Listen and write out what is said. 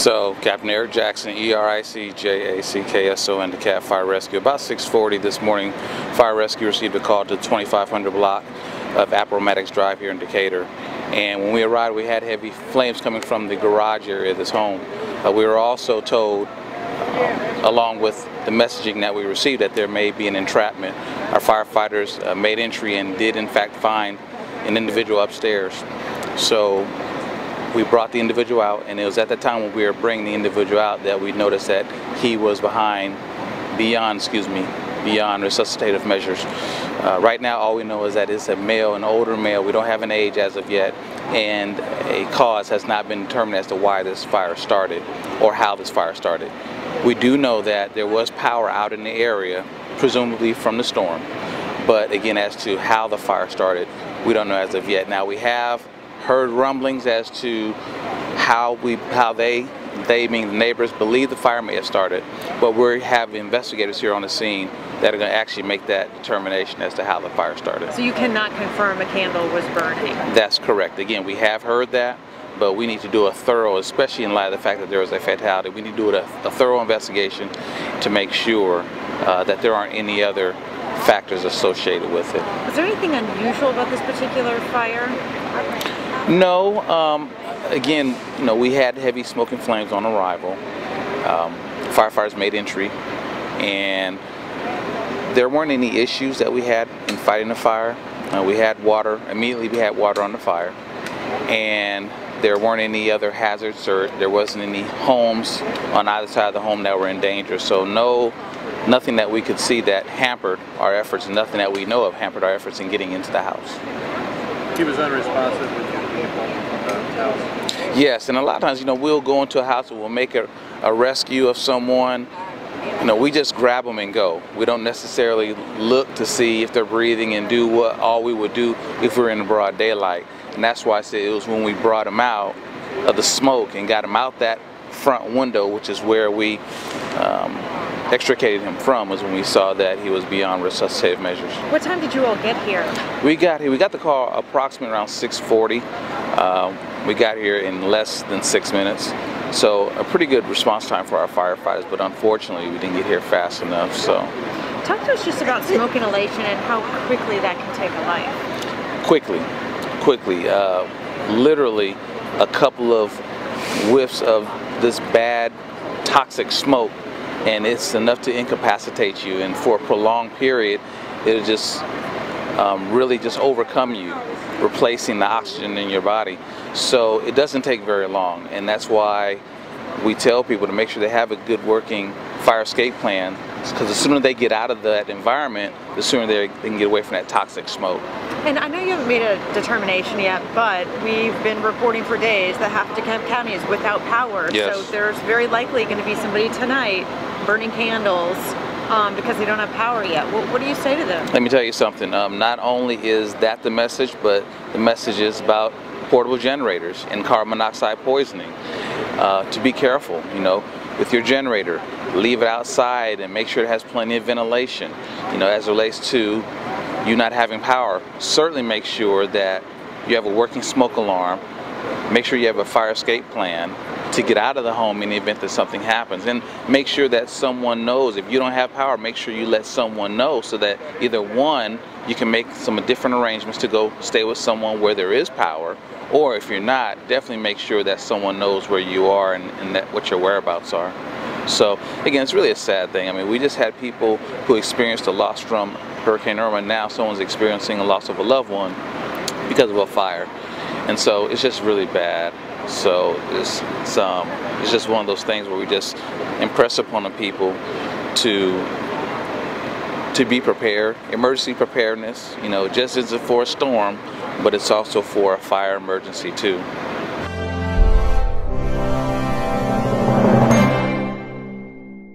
So, Captain Eric Jackson, ERICJACKSON, DeKalb Fire Rescue. About 6:40 this morning, Fire Rescue received a call to the 2500 block of Appomattox Drive here in Decatur. And when we arrived, we had heavy flames coming from the garage area of this home. We were also told, along with the messaging that we received, that there may be an entrapment. Our firefighters made entry and did in fact find an individual upstairs. So we brought the individual out, and it was at the time when we were bringing the individual out that we noticed that he was beyond resuscitative measures. Right now, all we know is that it's a male, an older male. We don't have an age as of yet, and a cause has not been determined as to why this fire started or how this fire started. We do know that there was power out in the area, presumably from the storm, but again, as to how the fire started, we don't know as of yet. Now, we have heard rumblings as to how they being the neighbors, believe the fire may have started, but we have investigators here on the scene that are going to actually make that determination as to how the fire started. So you cannot confirm a candle was burning? That's correct. Again, we have heard that, but we need to do a thorough, especially in light of the fact that there was a fatality, we need to do a thorough investigation to make sure that there aren't any other factors associated with it. Is there anything unusual about this particular fire? No. Again, we had heavy smoking flames on arrival. Firefighters made entry, and there weren't any issues that we had in fighting the fire. We had water. Immediately we had water on the fire, and there weren't any other hazards, or there wasn't any homes on either side of the home that were in danger. So nothing that we could see that hampered our efforts, and nothing that we know of hampered our efforts in getting into the house. He was unresponsive with you people from the house? Yes, and a lot of times, we'll go into a house and we'll make a rescue of someone. We just grab them and go. We don't necessarily look to see if they're breathing and do what all we would do if we were in the broad daylight. And that's why I said it was when we brought him out of the smoke and got him out that front window, which is where we extricated him from, was when we saw that he was beyond resuscitative measures. What time did you all get here? We got the call approximately around 6:40. We got here in less than 6 minutes. So a pretty good response time for our firefighters, but unfortunately we didn't get here fast enough. So talk to us just about smoke inhalation and how quickly that can take a life. Quickly. Literally a couple of whiffs of this bad toxic smoke, and it's enough to incapacitate you, and for a prolonged period it'll just really just overcome you, replacing the oxygen in your body. So it doesn't take very long, and that's why we tell people to make sure they have a good working fire escape plan, because the sooner they get out of that environment, the sooner they can get away from that toxic smoke. And I know you haven't made a determination yet, but we've been reporting for days that half DeKalb County is without power. Yes. So there's very likely going to be somebody tonight burning candles because they don't have power yet. What do you say to them? Let me tell you something. Not only is that the message, but the message is about portable generators and carbon monoxide poisoning. To be careful, with your generator. Leave it outside and make sure it has plenty of ventilation. As it relates to you not having power, certainly make sure that you have a working smoke alarm. Make sure you have a fire escape plan to get out of the home in the event that something happens. And make sure that someone knows. If you don't have power, make sure you let someone know, so that either one, you can make some different arrangements to go stay with someone where there is power, or if you're not, definitely make sure that someone knows where you are and what your whereabouts are. So again, it's really a sad thing. I mean, we just had people who experienced a loss from Hurricane Irma, and now someone's experiencing a loss of a loved one because of a fire. And so it's just really bad. So it's just one of those things where we just impress upon the people to be prepared. Emergency preparedness, just as for a storm, but it's also for a fire emergency too.